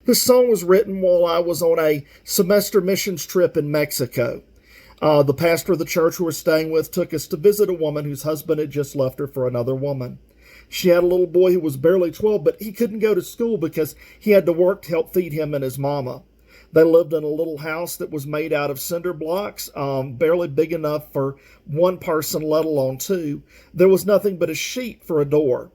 This song was written while I was on a semester missions trip in Mexico. The pastor of the church we were staying with took us to visit a woman whose husband had just left her for another woman. She had a little boy who was barely 12, but he couldn't go to school because he had to work to help feed him and his mama. They lived in a little house that was made out of cinder blocks, barely big enough for one person, let alone two. There was nothing but a sheet for a door.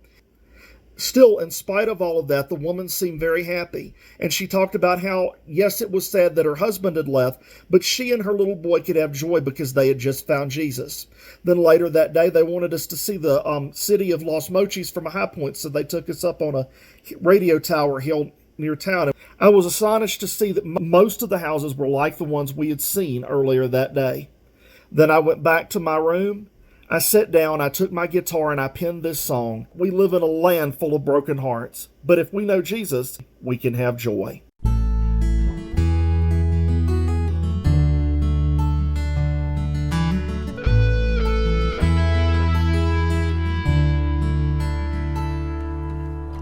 Still, in spite of all of that, the woman seemed very happy, and she talked about how, yes, it was sad that her husband had left, but she and her little boy could have joy because they had just found Jesus. Then later that day, they wanted us to see the city of Los Mochis from a high point, so they took us up on a radio tower hill near town. I was astonished to see that most of the houses were like the ones we had seen earlier that day. Then I went back to my room. I sat down, I took my guitar, and I penned this song. We live in a land full of broken hearts, but if we know Jesus, we can have joy.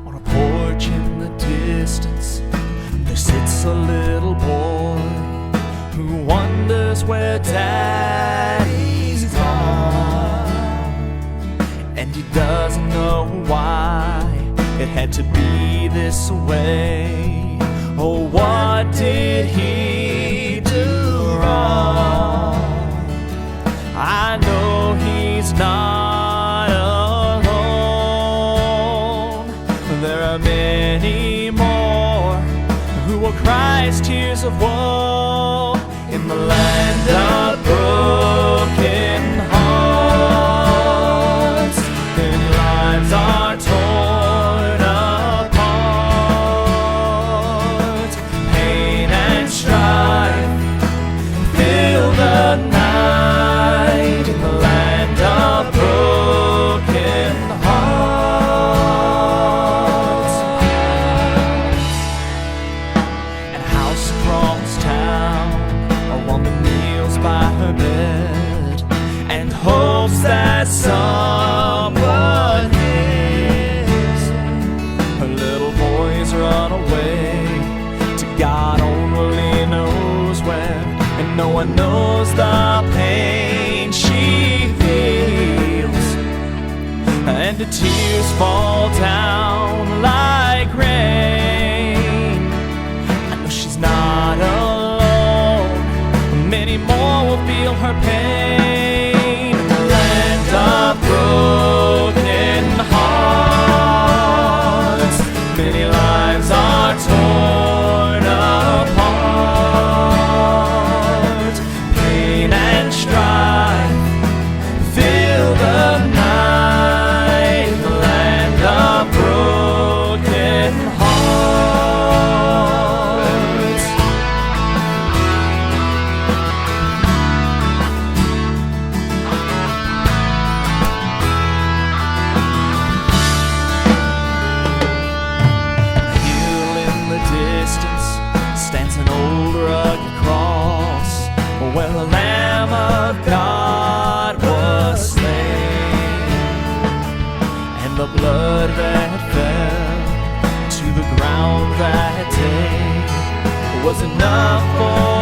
On a porch in the distance, there sits a little boy who wonders where Daddy's gone. And he doesn't know why it had to be this way. Oh, what did he do wrong? I know he's not alone. There are many more who will cry tears of woe in the land of broken hearts. Many lives are torn apart. Pain and strife fill the night in the land of broken hearts. And a house across town, a woman kneels by her bed and hopes that someone hears. Her little boys run away to God only knows where, and no one knows the pain she feels. And the tears fall down like rain. I know she's not alone. Many more will feel her pain in the land of broken hearts. Many lives are torn apart. Pain and strife fill the night in the land of broken hearts. Distance stands an old rugged cross where the Lamb of God was slain, and the blood that fell to the ground that day was enough for